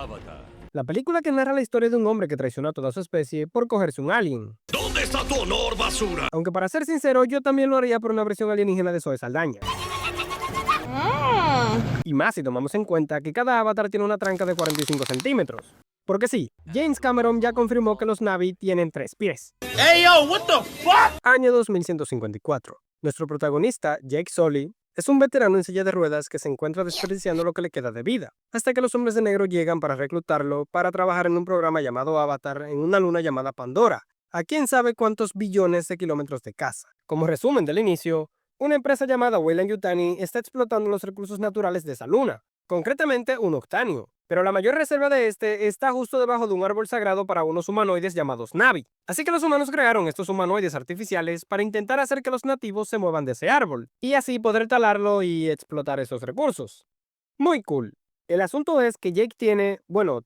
Avatar. La película que narra la historia de un hombre que traicionó a toda su especie por cogerse un alien. ¿Dónde está tu honor, basura? Aunque para ser sincero, yo también lo haría por una versión alienígena de Zoe Saldaña. Y más si tomamos en cuenta que cada avatar tiene una tranca de 45 centímetros. Porque sí, James Cameron ya confirmó que los Na'vi tienen 3 pies. Hey, yo, what the fuck? Año 2154. Nuestro protagonista, Jake Sully, es un veterano en silla de ruedas que se encuentra desperdiciando lo que le queda de vida, hasta que los hombres de negro llegan para reclutarlo para trabajar en un programa llamado Avatar en una luna llamada Pandora, a quién sabe cuántos billones de kilómetros de casa. Como resumen del inicio, una empresa llamada Weyland-Yutani está explotando los recursos naturales de esa luna, concretamente un octanio. Pero la mayor reserva de este está justo debajo de un árbol sagrado para unos humanoides llamados Na'vi. Así que los humanos crearon estos humanoides artificiales para intentar hacer que los nativos se muevan de ese árbol, y así poder talarlo y explotar esos recursos. Muy cool. El asunto es que Jake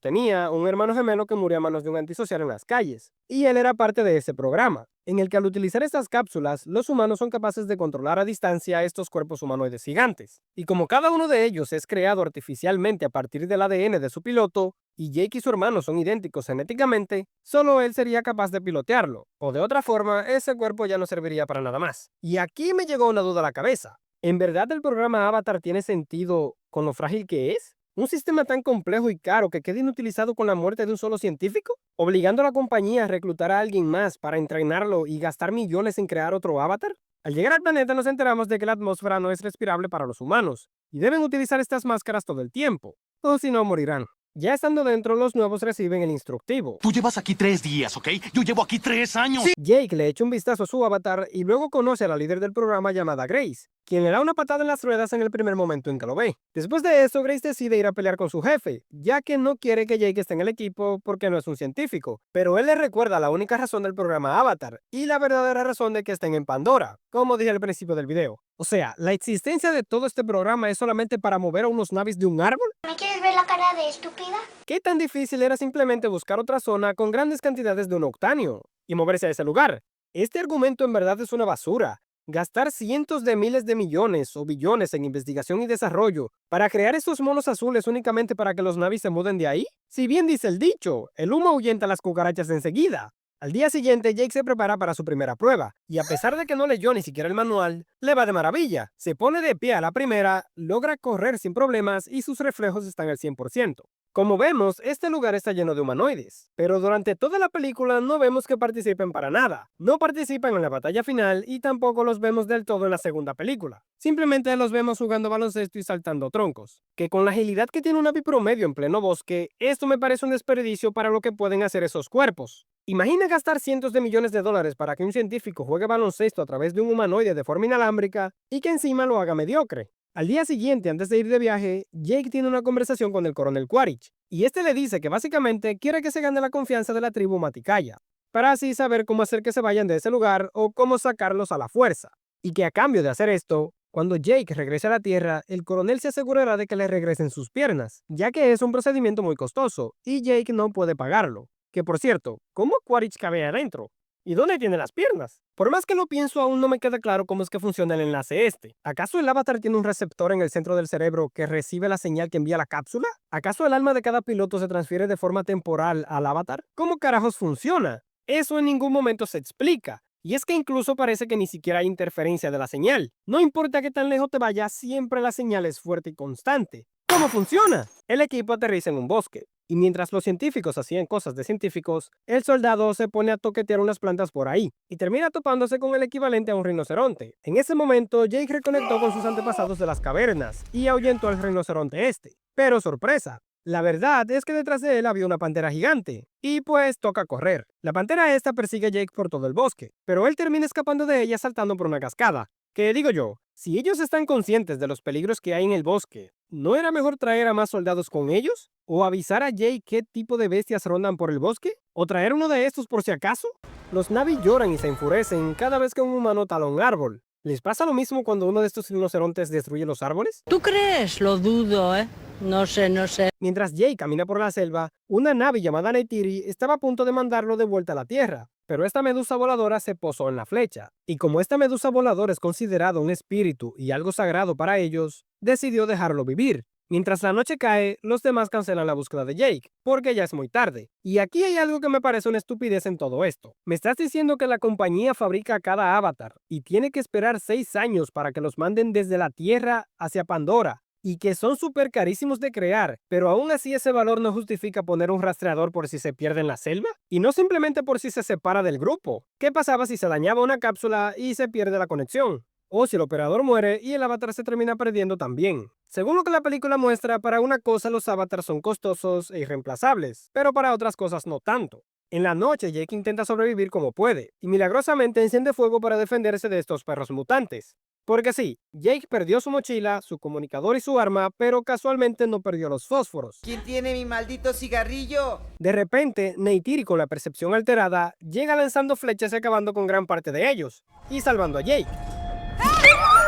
tenía un hermano gemelo que murió a manos de un antisocial en las calles, y él era parte de ese programa, en el que al utilizar estas cápsulas, los humanos son capaces de controlar a distancia estos cuerpos humanoides gigantes. Y como cada uno de ellos es creado artificialmente a partir del ADN de su piloto, y Jake y su hermano son idénticos genéticamente, solo él sería capaz de pilotearlo, o de otra forma, ese cuerpo ya no serviría para nada más. Y aquí me llegó una duda a la cabeza. ¿En verdad el programa Avatar tiene sentido con lo frágil que es? ¿Un sistema tan complejo y caro que quede inutilizado con la muerte de un solo científico? ¿Obligando a la compañía a reclutar a alguien más para entrenarlo y gastar millones en crear otro avatar? Al llegar al planeta nos enteramos de que la atmósfera no es respirable para los humanos, y deben utilizar estas máscaras todo el tiempo, o si no morirán. Ya estando dentro, los nuevos reciben el instructivo. Tú llevas aquí 3 días, ¿ok? Yo llevo aquí 3 años. Sí. Jake le echa un vistazo a su avatar y luego conoce a la líder del programa llamada Grace, quien le da una patada en las ruedas en el primer momento en que lo ve. Después de eso, Grace decide ir a pelear con su jefe, ya que no quiere que Jake esté en el equipo porque no es un científico, pero él le recuerda la única razón del programa Avatar y la verdadera razón de que estén en Pandora, como dije al principio del video. O sea, la existencia de todo este programa es solamente para mover a unos Na'vis de un árbol. ¿Me quieres ver la cara de estúpida? ¿Qué tan difícil era simplemente buscar otra zona con grandes cantidades de un octanio y moverse a ese lugar? Este argumento en verdad es una basura. Gastar cientos de miles de millones o billones en investigación y desarrollo para crear estos monos azules únicamente para que los Na'vi se muden de ahí. Si bien dice el dicho, el humo ahuyenta a las cucarachas enseguida. Al día siguiente, Jake se prepara para su primera prueba, y a pesar de que no leyó ni siquiera el manual, le va de maravilla. Se pone de pie a la primera, logra correr sin problemas y sus reflejos están al 100%. Como vemos, este lugar está lleno de humanoides, pero durante toda la película no vemos que participen para nada. No participan en la batalla final y tampoco los vemos del todo en la segunda película. Simplemente los vemos jugando baloncesto y saltando troncos. Que con la agilidad que tiene un Na'vi promedio en pleno bosque, esto me parece un desperdicio para lo que pueden hacer esos cuerpos. Imagina gastar cientos de millones de dólares para que un científico juegue baloncesto a través de un humanoide de forma inalámbrica y que encima lo haga mediocre. Al día siguiente, antes de ir de viaje, Jake tiene una conversación con el coronel Quaritch, y este le dice que básicamente quiere que se gane la confianza de la tribu Maticaya, para así saber cómo hacer que se vayan de ese lugar o cómo sacarlos a la fuerza. Y que a cambio de hacer esto, cuando Jake regrese a la Tierra, el coronel se asegurará de que le regresen sus piernas, ya que es un procedimiento muy costoso, y Jake no puede pagarlo. Que por cierto, ¿cómo Quaritch cabe adentro? ¿Y dónde tiene las piernas? Por más que lo pienso, aún no me queda claro cómo es que funciona el enlace este. ¿Acaso el avatar tiene un receptor en el centro del cerebro que recibe la señal que envía la cápsula? ¿Acaso el alma de cada piloto se transfiere de forma temporal al avatar? ¿Cómo carajos funciona? Eso en ningún momento se explica. Y es que incluso parece que ni siquiera hay interferencia de la señal. No importa qué tan lejos te vayas, siempre la señal es fuerte y constante. ¿Cómo funciona? El equipo aterriza en un bosque, y mientras los científicos hacían cosas de científicos, el soldado se pone a toquetear unas plantas por ahí, y termina topándose con el equivalente a un rinoceronte. En ese momento, Jake reconectó con sus antepasados de las cavernas, y ahuyentó al rinoceronte este. Pero sorpresa, la verdad es que detrás de él había una pantera gigante, y pues toca correr. La pantera esta persigue a Jake por todo el bosque, pero él termina escapando de ella saltando por una cascada. ¿Qué digo yo? Si ellos están conscientes de los peligros que hay en el bosque, ¿no era mejor traer a más soldados con ellos? ¿O avisar a Jake qué tipo de bestias rondan por el bosque? ¿O traer uno de estos por si acaso? Los Na'vi lloran y se enfurecen cada vez que un humano tala un árbol. ¿Les pasa lo mismo cuando uno de estos rinocerontes destruye los árboles? ¿Tú crees? Lo dudo, ¿eh? No sé. Mientras Jake camina por la selva, una Na'vi llamada Neytiri estaba a punto de mandarlo de vuelta a la Tierra, pero esta medusa voladora se posó en la flecha, y como esta medusa voladora es considerada un espíritu y algo sagrado para ellos, decidió dejarlo vivir. Mientras la noche cae, los demás cancelan la búsqueda de Jake, porque ya es muy tarde. Y aquí hay algo que me parece una estupidez en todo esto. Me estás diciendo que la compañía fabrica cada avatar y tiene que esperar 6 años para que los manden desde la Tierra hacia Pandora, y que son súper carísimos de crear, pero aún así ese valor no justifica poner un rastreador por si se pierde en la selva, y no simplemente por si se separa del grupo. ¿Qué pasaba si se dañaba una cápsula y se pierde la conexión? O si el operador muere y el avatar se termina perdiendo también. Según lo que la película muestra, para una cosa los avatars son costosos e irreemplazables, pero para otras cosas no tanto. En la noche, Jake intenta sobrevivir como puede, y milagrosamente enciende fuego para defenderse de estos perros mutantes. Porque sí, Jake perdió su mochila, su comunicador y su arma, pero casualmente no perdió los fósforos. ¿Quién tiene mi maldito cigarrillo? De repente, Neytiri, con la percepción alterada, llega lanzando flechas y acabando con gran parte de ellos, y salvando a Jake.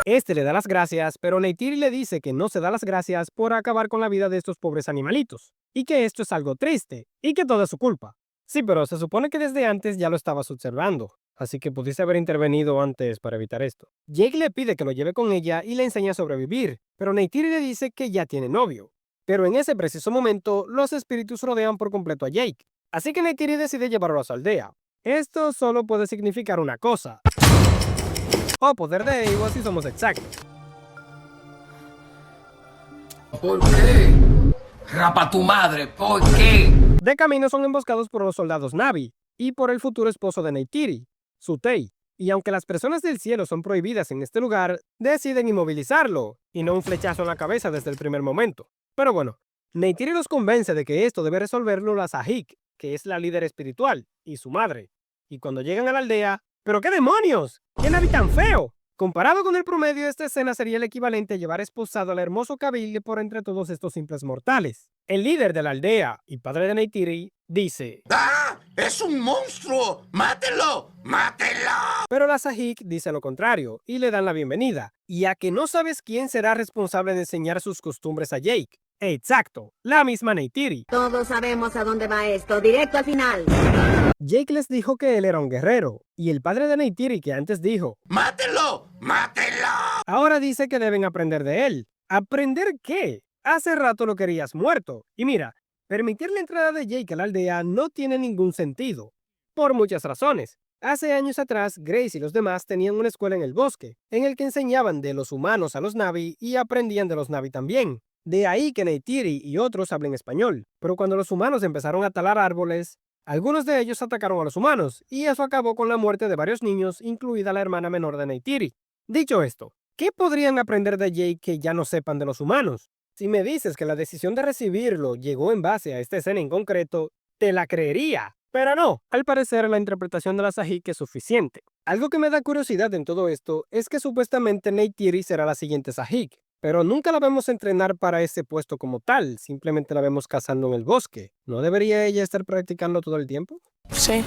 Este le da las gracias, pero Neytiri le dice que no se da las gracias por acabar con la vida de estos pobres animalitos, y que esto es algo triste, y que todo es su culpa. Sí, pero se supone que desde antes ya lo estabas observando, así que pudiste haber intervenido antes para evitar esto. Jake le pide que lo lleve con ella y le enseña a sobrevivir, pero Neytiri le dice que ya tiene novio. Pero en ese preciso momento, los espíritus rodean por completo a Jake, así que Neytiri decide llevarlo a su aldea. Esto solo puede significar una cosa. O poder de Ewo si somos exactos. ¿Por qué? Rapa tu madre, ¿por qué? De camino son emboscados por los soldados Na'vi y por el futuro esposo de Neytiri, Sutei. Y aunque las personas del cielo son prohibidas en este lugar, deciden inmovilizarlo y no un flechazo en la cabeza desde el primer momento. Pero bueno, Neytiri los convence de que esto debe resolverlo la Sahik, que es la líder espiritual, y su madre. Y cuando llegan a la aldea, ¡pero qué demonios! ¡Qué Na'vi tan feo! Comparado con el promedio, esta escena sería el equivalente a llevar esposado al hermoso Kabil por entre todos estos simples mortales. El líder de la aldea y padre de Neytiri dice: ¡Ah! ¡Es un monstruo! ¡Mátelo! ¡Mátelo! Pero la Sahik dice lo contrario y le dan la bienvenida. Y a que no sabes quién será responsable de enseñar sus costumbres a Jake. Exacto, la misma Neytiri. Todos sabemos a dónde va esto, directo al final. Jake les dijo que él era un guerrero, y el padre de Neytiri, que antes dijo ¡Mátelo! ¡Mátelo! ahora dice que deben aprender de él. ¿Aprender qué? Hace rato lo querías muerto. Y mira, permitir la entrada de Jake a la aldea no tiene ningún sentido. Por muchas razones. Hace años atrás, Grace y los demás tenían una escuela en el bosque, en el que enseñaban de los humanos a los Na'vi y aprendían de los Na'vi también. De ahí que Neytiri y otros hablen español. Pero cuando los humanos empezaron a talar árboles, algunos de ellos atacaron a los humanos, y eso acabó con la muerte de varios niños, incluida la hermana menor de Neytiri. Dicho esto, ¿qué podrían aprender de Jake que ya no sepan de los humanos? Si me dices que la decisión de recibirlo llegó en base a esta escena en concreto, te la creería. Pero no, al parecer la interpretación de la Sahik es suficiente. Algo que me da curiosidad en todo esto es que supuestamente Neytiri será la siguiente Sahik, pero nunca la vemos entrenar para ese puesto como tal, simplemente la vemos cazando en el bosque. ¿No debería ella estar practicando todo el tiempo? Sí.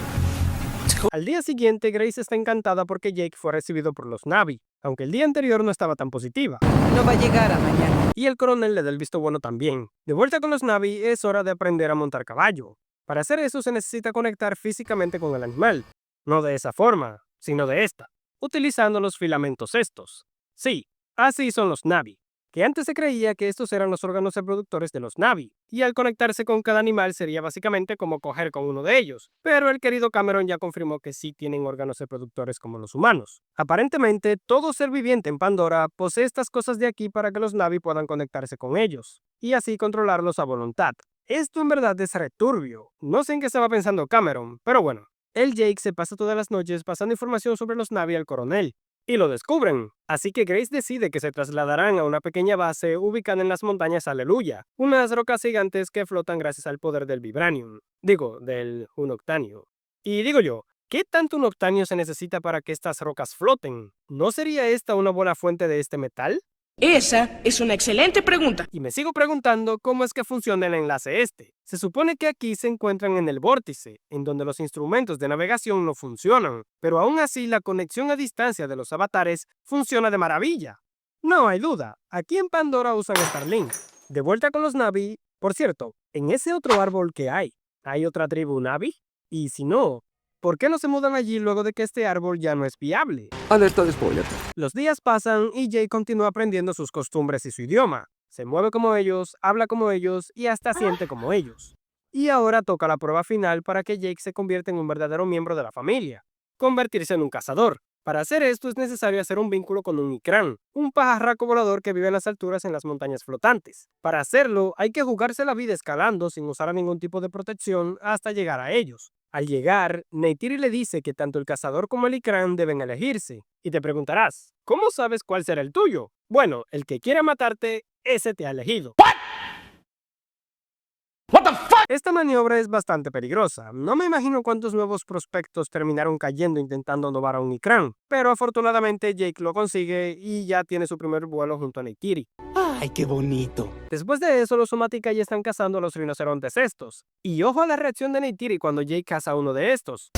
Al día siguiente, Grace está encantada porque Jake fue recibido por los Na'vi, aunque el día anterior no estaba tan positiva. No va a llegar a mañana. Y el coronel le da el visto bueno también. De vuelta con los Na'vi, es hora de aprender a montar caballo. Para hacer eso se necesita conectar físicamente con el animal. No de esa forma, sino de esta, utilizando los filamentos estos. Sí, así son los Na'vi, que antes se creía que estos eran los órganos reproductores de los Na'vi, y al conectarse con cada animal sería básicamente como coger con uno de ellos, pero el querido Cameron ya confirmó que sí tienen órganos reproductores como los humanos. Aparentemente, todo ser viviente en Pandora posee estas cosas de aquí para que los Na'vi puedan conectarse con ellos, y así controlarlos a voluntad. Esto en verdad es returbio. No sé en qué estaba pensando Cameron, pero bueno. El Jake se pasa todas las noches pasando información sobre los Na'vi al coronel, y lo descubren. Así que Grace decide que se trasladarán a una pequeña base ubicada en las montañas Aleluya, unas rocas gigantes que flotan gracias al poder del Vibranium. Del Unoctanio. Y digo yo, ¿qué tanto Unoctanio se necesita para que estas rocas floten? ¿No sería esta una buena fuente de este metal? Esa es una excelente pregunta. Y me sigo preguntando cómo es que funciona el enlace este. Se supone que aquí se encuentran en el vórtice, en donde los instrumentos de navegación no funcionan, pero aún así la conexión a distancia de los avatares funciona de maravilla. No hay duda, aquí en Pandora usan Starlink. De vuelta con los Na'vi, por cierto, en ese otro árbol que ¿hay otra tribu Na'vi? Y si no, ¿por qué no se mudan allí luego de que este árbol ya no es viable? Alerta de spoiler. Los días pasan y Jake continúa aprendiendo sus costumbres y su idioma. se mueve como ellos, habla como ellos y hasta siente como ellos. Y ahora toca la prueba final para que Jake se convierta en un verdadero miembro de la familia, convertirse en un cazador. Para hacer esto es necesario hacer un vínculo con un Ikran, un pajarraco volador que vive en las alturas en las montañas flotantes. Para hacerlo hay que jugarse la vida escalando sin usar ningún tipo de protección hasta llegar a ellos. Al llegar, Neytiri le dice que tanto el cazador como el Ikran deben elegirse. Y te preguntarás, ¿cómo sabes cuál será el tuyo? Bueno, el que quiera matarte, ese te ha elegido. Esta maniobra es bastante peligrosa. No me imagino cuántos nuevos prospectos terminaron cayendo intentando robar a un Ikran, pero afortunadamente Jake lo consigue y ya tiene su primer vuelo junto a Neytiri. ¡Ay, qué bonito! Después de eso, los Somaticaya están cazando a los rinocerontes estos. Y ojo a la reacción de Neytiri cuando Jake caza a uno de estos.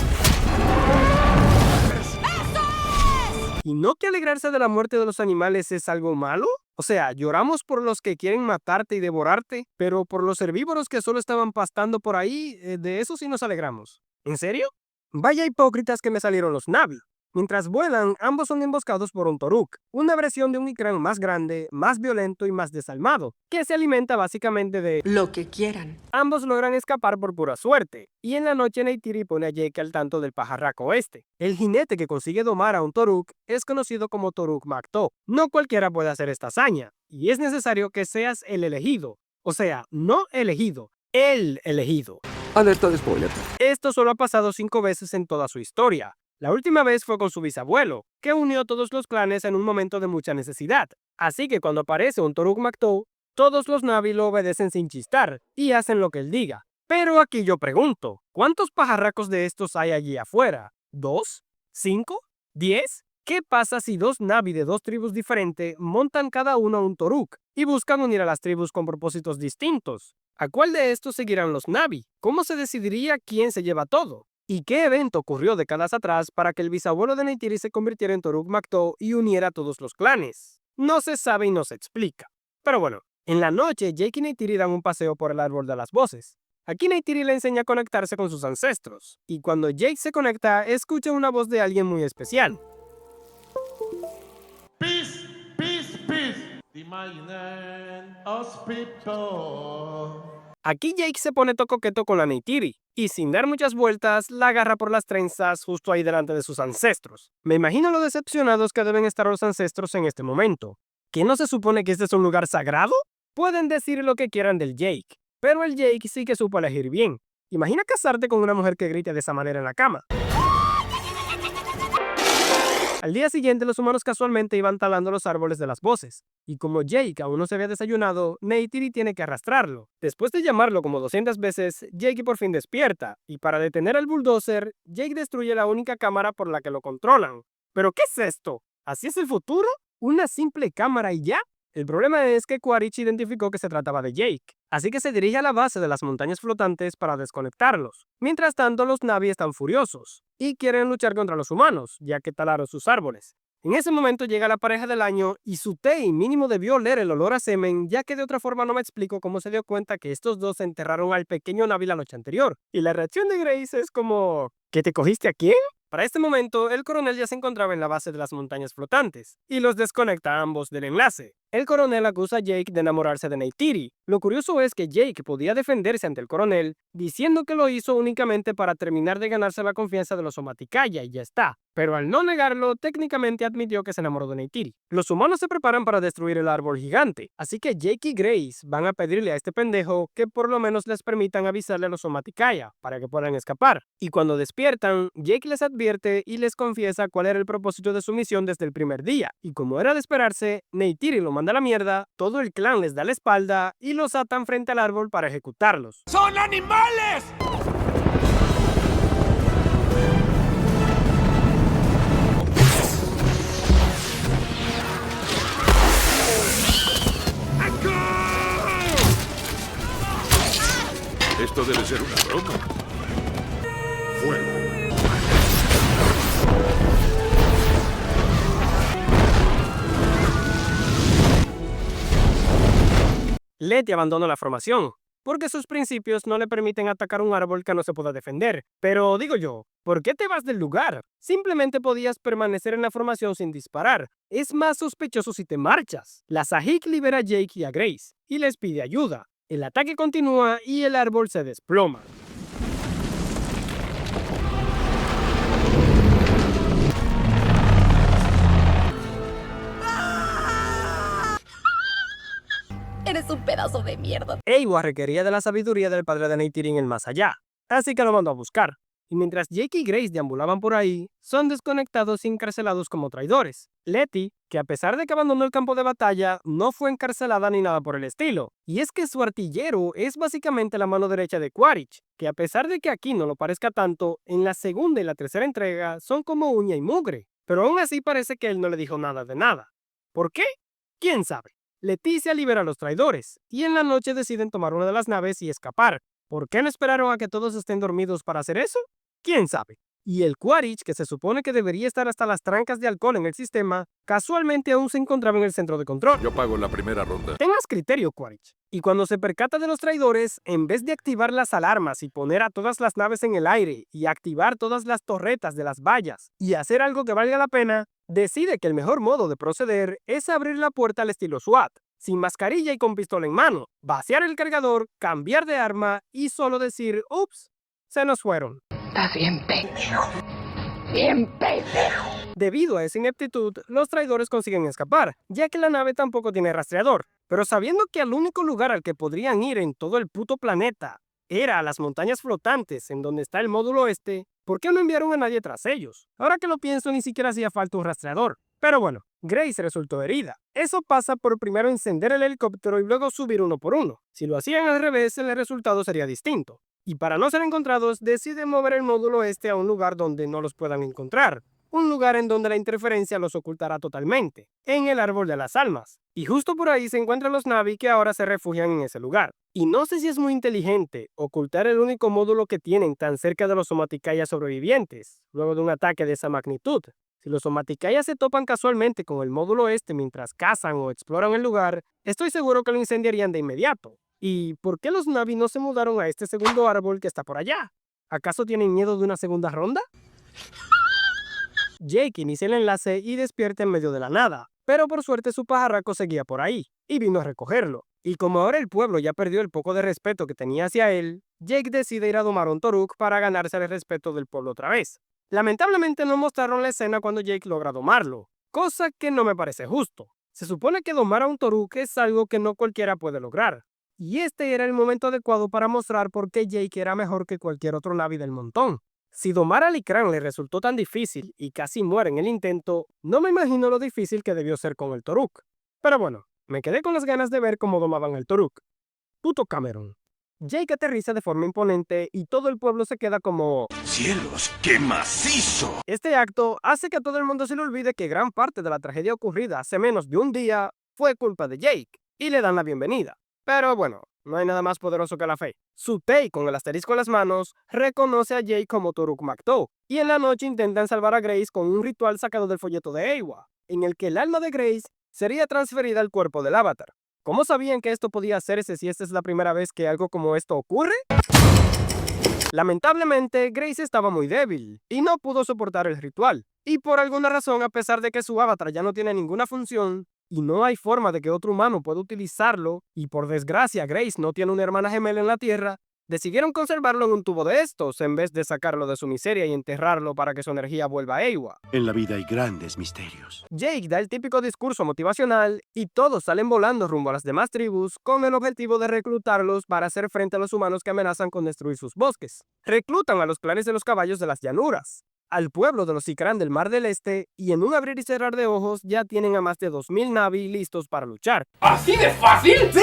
¿Y no que alegrarse de la muerte de los animales es algo malo? O sea, lloramos por los que quieren matarte y devorarte, pero por los herbívoros que solo estaban pastando por ahí, de eso sí nos alegramos. ¿En serio? Vaya hipócritas que me salieron los Na'vi. Mientras vuelan, ambos son emboscados por un Toruk, una versión de un Ikran más grande, más violento y más desalmado, que se alimenta básicamente de Lo que quieran. Ambos logran escapar por pura suerte, y en la noche Neytiri pone a Jake al tanto del pajarraco este. El jinete que consigue domar a un Toruk es conocido como Toruk Makto. No cualquiera puede hacer esta hazaña, y es necesario que seas el elegido. O sea, no elegido, el elegido. Alerta de spoiler. Esto solo ha pasado 5 veces en toda su historia. La última vez fue con su bisabuelo, que unió a todos los clanes en un momento de mucha necesidad. Así que cuando aparece un Toruk Makto, todos los Na'vi lo obedecen sin chistar y hacen lo que él diga. Pero aquí yo pregunto, ¿cuántos pajarracos de estos hay allí afuera? ¿2? ¿5? ¿10? ¿Qué pasa si 2 Na'vi de 2 tribus diferentes montan cada uno un Toruk y buscan unir a las tribus con propósitos distintos? ¿A cuál de estos seguirán los Na'vi? ¿Cómo se decidiría quién se lleva todo? ¿Y qué evento ocurrió décadas atrás para que el bisabuelo de Neytiri se convirtiera en Toruk Makto y uniera a todos los clanes? No se sabe y no se explica. Pero bueno, en la noche Jake y Neytiri dan un paseo por el árbol de las voces. Aquí Neytiri le enseña a conectarse con sus ancestros, y cuando Jake se conecta, escucha una voz de alguien muy especial. Peace, peace, peace. Imagine us people. Aquí Jake se pone coqueto con la Neytiri, y sin dar muchas vueltas, la agarra por las trenzas justo ahí delante de sus ancestros. Me imagino lo decepcionados que deben estar los ancestros en este momento. ¿Que no se supone que este es un lugar sagrado? Pueden decir lo que quieran del Jake, pero el Jake sí que supo elegir bien. Imagina casarte con una mujer que grite de esa manera en la cama. Al día siguiente, los humanos casualmente iban talando los árboles de las voces, y como Jake aún no se había desayunado, Neytiri tiene que arrastrarlo. Después de llamarlo como 200 veces, Jake por fin despierta, y para detener al bulldozer, Jake destruye la única cámara por la que lo controlan. ¿Pero qué es esto? ¿Así es el futuro? ¿Una simple cámara y ya? El problema es que Quaritch identificó que se trataba de Jake, así que se dirige a la base de las montañas flotantes para desconectarlos. Mientras tanto, los Na'vi están furiosos y quieren luchar contra los humanos, ya que talaron sus árboles. En ese momento llega la pareja del año y Sutei mínimo debió oler el olor a semen, ya que de otra forma no me explico cómo se dio cuenta que estos dos enterraron al pequeño Na'vi la noche anterior. Y la reacción de Grace es como... ¿Que te cogiste a quién? Para este momento, el coronel ya se encontraba en la base de las montañas flotantes, y los desconecta a ambos del enlace. El coronel acusa a Jake de enamorarse de Neytiri. Lo curioso es que Jake podía defenderse ante el coronel, diciendo que lo hizo únicamente para terminar de ganarse la confianza de los Somaticaya y ya está. Pero al no negarlo, técnicamente admitió que se enamoró de Neytiri. Los humanos se preparan para destruir el árbol gigante, así que Jake y Grace van a pedirle a este pendejo que por lo menos les permitan avisarle a los Somaticaya para que puedan escapar. Y cuando despiertan, Jake les advierte y les confiesa cuál era el propósito de su misión desde el primer día. Y como era de esperarse, Neytiri lo manda a la mierda, todo el clan les da la espalda y los atan frente al árbol para ejecutarlos. ¡Son animales! Esto debe ser una broma. Fuego. Letty abandona la formación, porque sus principios no le permiten atacar un árbol que no se pueda defender. Pero digo yo, ¿por qué te vas del lugar? Simplemente podías permanecer en la formación sin disparar. Es más sospechoso si te marchas. La Sahik libera a Jake y a Grace, y les pide ayuda. El ataque continúa y el árbol se desploma. Eres un pedazo de mierda. Eywa requería de la sabiduría del padre de Neytiri en el más allá, así que lo mandó a buscar. Y mientras Jake y Grace deambulaban por ahí, son desconectados y encarcelados como traidores. Letty, que a pesar de que abandonó el campo de batalla, no fue encarcelada ni nada por el estilo. Y es que su artillero es básicamente la mano derecha de Quaritch, que a pesar de que aquí no lo parezca tanto, en la segunda y la tercera entrega son como uña y mugre. Pero aún así parece que él no le dijo nada de nada. ¿Por qué? ¿Quién sabe? Leticia libera a los traidores, y en la noche deciden tomar una de las naves y escapar. ¿Por qué no esperaron a que todos estén dormidos para hacer eso? ¿Quién sabe? Y el Quaritch, que se supone que debería estar hasta las trancas de alcohol en el sistema, casualmente aún se encontraba en el centro de control. Yo pago la primera ronda. Tengas criterio, Quaritch. Y cuando se percata de los traidores, en vez de activar las alarmas y poner a todas las naves en el aire y activar todas las torretas de las vallas y hacer algo que valga la pena, decide que el mejor modo de proceder es abrir la puerta al estilo SWAT, sin mascarilla y con pistola en mano, vaciar el cargador, cambiar de arma y solo decir, ups, se nos fueron. Estás bien pendejo. Bien pendejo. Debido a esa ineptitud, los traidores consiguen escapar, ya que la nave tampoco tiene rastreador. Pero sabiendo que el único lugar al que podrían ir en todo el puto planeta era a las montañas flotantes en donde está el módulo este, ¿por qué no enviaron a nadie tras ellos? Ahora que lo pienso, ni siquiera hacía falta un rastreador. Pero bueno, Grace resultó herida. Eso pasa por primero encender el helicóptero y luego subir uno por uno. Si lo hacían al revés, el resultado sería distinto. Y para no ser encontrados, deciden mover el módulo este a un lugar donde no los puedan encontrar. Un lugar en donde la interferencia los ocultará totalmente, en el árbol de las almas. Y justo por ahí se encuentran los Na'vi que ahora se refugian en ese lugar. Y no sé si es muy inteligente ocultar el único módulo que tienen tan cerca de los Somaticaya sobrevivientes, luego de un ataque de esa magnitud. Si los Somaticaya se topan casualmente con el módulo este mientras cazan o exploran el lugar, estoy seguro que lo incendiarían de inmediato. ¿Y por qué los Na'vi no se mudaron a este segundo árbol que está por allá? ¿Acaso tienen miedo de una segunda ronda? Jake inicia el enlace y despierta en medio de la nada, pero por suerte su pajarraco seguía por ahí, y vino a recogerlo. Y como ahora el pueblo ya perdió el poco de respeto que tenía hacia él, Jake decide ir a domar a un Toruk para ganarse el respeto del pueblo otra vez. Lamentablemente no mostraron la escena cuando Jake logra domarlo, cosa que no me parece justo. Se supone que domar a un Toruk es algo que no cualquiera puede lograr. Y este era el momento adecuado para mostrar por qué Jake era mejor que cualquier otro Na'vi del montón. Si domar a Likran le resultó tan difícil y casi muere en el intento, no me imagino lo difícil que debió ser con el Toruk. Pero bueno, me quedé con las ganas de ver cómo domaban el Toruk. Puto Cameron. Jake aterriza de forma imponente y todo el pueblo se queda como... ¡Cielos, qué macizo! Este acto hace que a todo el mundo se le olvide que gran parte de la tragedia ocurrida hace menos de un día fue culpa de Jake, y le dan la bienvenida. Pero bueno, no hay nada más poderoso que la fe. Sutei, con el asterisco en las manos, reconoce a Jake como Toruk Makto, y en la noche intentan salvar a Grace con un ritual sacado del folleto de Eywa, en el que el alma de Grace sería transferida al cuerpo del avatar. ¿Cómo sabían que esto podía hacerse si esta es la primera vez que algo como esto ocurre? Lamentablemente, Grace estaba muy débil y no pudo soportar el ritual. Y por alguna razón, a pesar de que su avatar ya no tiene ninguna función, y no hay forma de que otro humano pueda utilizarlo, y por desgracia Grace no tiene una hermana gemela en la Tierra, decidieron conservarlo en un tubo de estos, en vez de sacarlo de su miseria y enterrarlo para que su energía vuelva a Eywa. En la vida hay grandes misterios. Jake da el típico discurso motivacional, y todos salen volando rumbo a las demás tribus, con el objetivo de reclutarlos para hacer frente a los humanos que amenazan con destruir sus bosques. Reclutan a los clanes de los caballos de las llanuras, al pueblo de los Ikran del Mar del Este, y en un abrir y cerrar de ojos ya tienen a más de 2000 Na'vi listos para luchar. ¿Así de fácil? ¡Sí!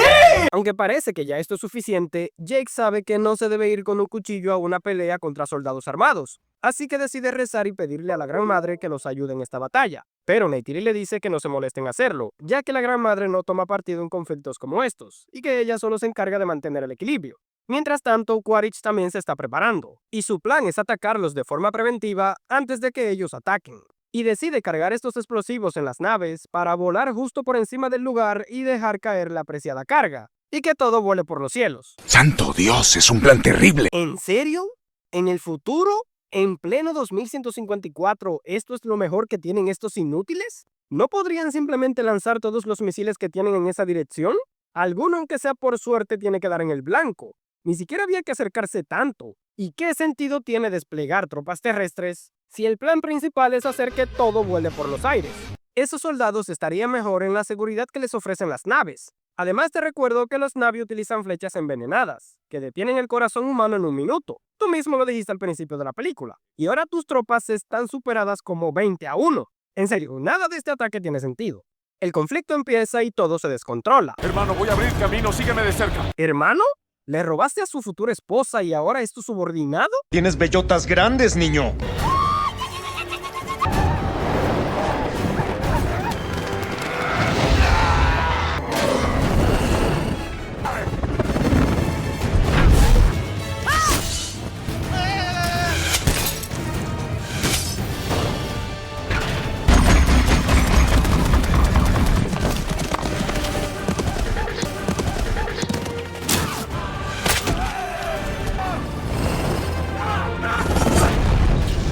Aunque parece que ya esto es suficiente, Jake sabe que no se debe ir con un cuchillo a una pelea contra soldados armados, así que decide rezar y pedirle a la Gran Madre que los ayude en esta batalla. Pero Neytiri le dice que no se moleste en hacerlo, ya que la Gran Madre no toma partido en conflictos como estos, y que ella solo se encarga de mantener el equilibrio. Mientras tanto, Quaritch también se está preparando, y su plan es atacarlos de forma preventiva antes de que ellos ataquen. Y decide cargar estos explosivos en las naves para volar justo por encima del lugar y dejar caer la preciada carga. y que todo vuele por los cielos. ¡Santo Dios! Es un plan terrible. ¿En serio? ¿En el futuro? ¿En pleno 2154 esto es lo mejor que tienen estos inútiles? ¿No podrían simplemente lanzar todos los misiles que tienen en esa dirección? Alguno, aunque sea por suerte, tiene que dar en el blanco. Ni siquiera había que acercarse tanto. ¿Y qué sentido tiene desplegar tropas terrestres si el plan principal es hacer que todo vuele por los aires? Esos soldados estarían mejor en la seguridad que les ofrecen las naves. Además te recuerdo que los Na'vi utilizan flechas envenenadas, que detienen el corazón humano en un minuto. Tú mismo lo dijiste al principio de la película. Y ahora tus tropas están superadas como 20-1. En serio, nada de este ataque tiene sentido. El conflicto empieza y todo se descontrola. Hermano, voy a abrir camino, sígueme de cerca. ¿Hermano? ¿Le robaste a su futura esposa y ahora es tu subordinado? Tienes bellotas grandes, niño.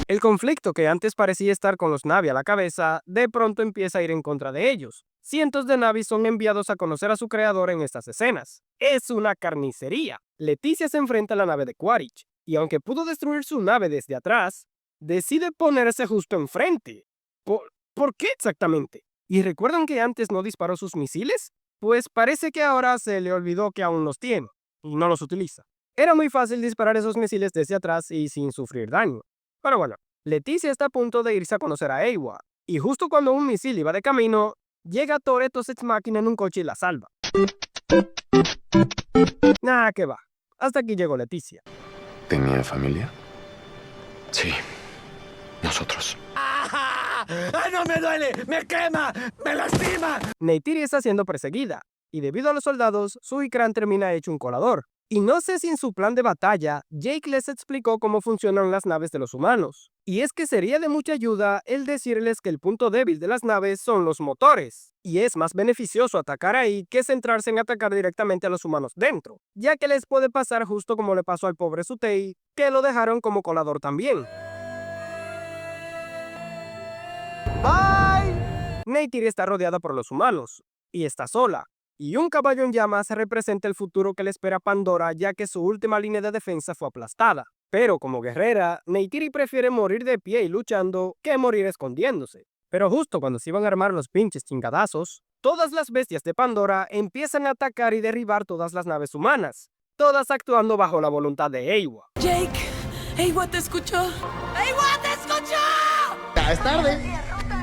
El conflicto que antes parecía estar con los Na'vi a la cabeza, de pronto empieza a ir en contra de ellos. Cientos de Na'vi son enviados a conocer a su creador en estas escenas. Es una carnicería. Leticia se enfrenta a la nave de Quaritch, y aunque pudo destruir su nave desde atrás, decide ponerse justo enfrente. ¿Por qué exactamente? ¿Y recuerdan que antes no disparó sus misiles? Pues parece que ahora se le olvidó que aún los tiene, y no los utiliza. Era muy fácil disparar esos misiles desde atrás y sin sufrir daño. Pero bueno, Leticia está a punto de irse a conocer a Eywa, y justo cuando un misil iba de camino, llega Toretto Ex Machina en un coche y la salva. Nah, que va. Hasta aquí llegó Leticia. ¿Tenía familia? Sí. Nosotros. ¡No me duele! ¡Me quema! ¡Me lastima! Neytiri está siendo perseguida, y debido a los soldados, Suikran termina hecho un colador. Y no sé si en su plan de batalla, Jake les explicó cómo funcionan las naves de los humanos. Y es que sería de mucha ayuda el decirles que el punto débil de las naves son los motores. Y es más beneficioso atacar ahí que centrarse en atacar directamente a los humanos dentro, ya que les puede pasar justo como le pasó al pobre Sutei, que lo dejaron como colador también. ¡Bye! Neytiri está rodeada por los humanos, y está sola. Y un caballo en llamas representa el futuro que le espera a Pandora, ya que su última línea de defensa fue aplastada. Pero como guerrera, Neytiri prefiere morir de pie y luchando que morir escondiéndose. Pero justo cuando se iban a armar los pinches chingadazos, todas las bestias de Pandora empiezan a atacar y derribar todas las naves humanas, todas actuando bajo la voluntad de Eywa. Jake, Eywa te escuchó. ¡Eywa te escuchó! Ya es tarde.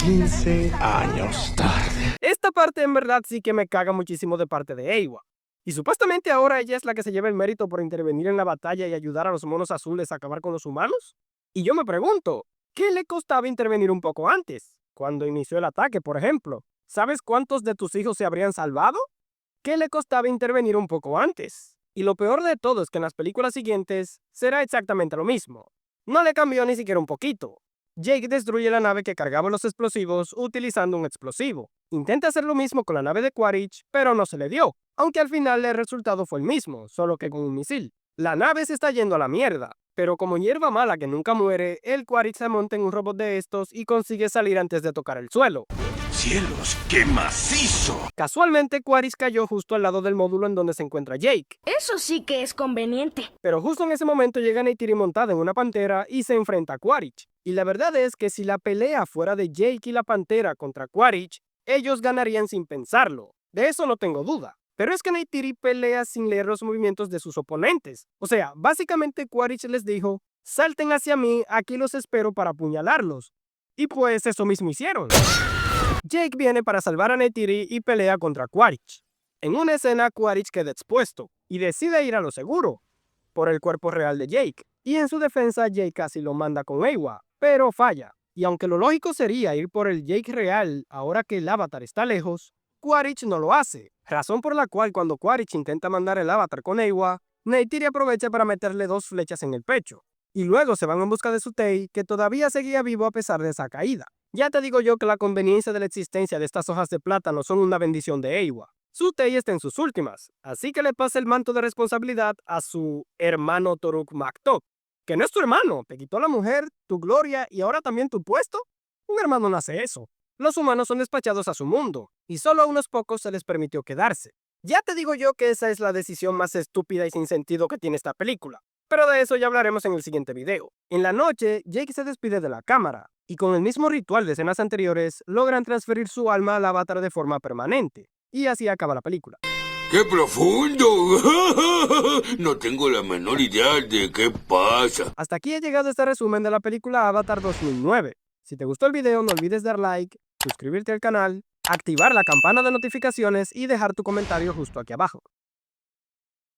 15 años tarde. Esta parte en verdad sí que me caga muchísimo de parte de Eywa. Y supuestamente ahora ella es la que se lleva el mérito por intervenir en la batalla y ayudar a los monos azules a acabar con los humanos. Y yo me pregunto, ¿qué le costaba intervenir un poco antes? Cuando inició el ataque, por ejemplo. ¿Sabes cuántos de tus hijos se habrían salvado? ¿Qué le costaba intervenir un poco antes? Y lo peor de todo es que en las películas siguientes será exactamente lo mismo. No le cambió ni siquiera un poquito. Jake destruye la nave que cargaba los explosivos utilizando un explosivo. Intenta hacer lo mismo con la nave de Quaritch, pero no se le dio, aunque al final el resultado fue el mismo, solo que con un misil. La nave se está yendo a la mierda, pero como hierba mala que nunca muere, el Quaritch se monta en un robot de estos y consigue salir antes de tocar el suelo. ¡Cielos, qué macizo! Casualmente, Quaritch cayó justo al lado del módulo en donde se encuentra Jake. Eso sí que es conveniente. Pero justo en ese momento llega Neytiri montada en una pantera y se enfrenta a Quaritch. Y la verdad es que si la pelea fuera de Jake y la pantera contra Quaritch, ellos ganarían sin pensarlo. De eso no tengo duda. Pero es que Neytiri pelea sin leer los movimientos de sus oponentes. O sea, básicamente Quaritch les dijo, salten hacia mí, aquí los espero para apuñalarlos. Y pues eso mismo hicieron. Jake viene para salvar a Neytiri y pelea contra Quaritch. En una escena, Quaritch queda expuesto y decide ir a lo seguro, por el cuerpo real de Jake. Y en su defensa, Jake casi lo manda con Eywa, pero falla. Y aunque lo lógico sería ir por el Jake real ahora que el avatar está lejos, Quaritch no lo hace. Razón por la cual cuando Quaritch intenta mandar el avatar con Eywa, Neytiri aprovecha para meterle 2 flechas en el pecho. Y luego se van en busca de Sutei, que todavía seguía vivo a pesar de esa caída. Ya te digo yo que la conveniencia de la existencia de estas hojas de plátano son una bendición de Eywa. Su-Tei está en sus últimas, así que le pasa el manto de responsabilidad a su hermano Toruk Maktok, que no es tu hermano, te quitó la mujer, tu gloria y ahora también tu puesto. Un hermano no hace eso. Los humanos son despachados a su mundo, y solo a unos pocos se les permitió quedarse. Ya te digo yo que esa es la decisión más estúpida y sin sentido que tiene esta película. Pero de eso ya hablaremos en el siguiente video. En la noche, Jake se despide de la cámara, y con el mismo ritual de escenas anteriores, logran transferir su alma al avatar de forma permanente. Y así acaba la película. ¡Qué profundo! No tengo la menor idea de qué pasa. Hasta aquí ha llegado este resumen de la película Avatar 2009. Si te gustó el video, no olvides dar like, suscribirte al canal, activar la campana de notificaciones y dejar tu comentario justo aquí abajo.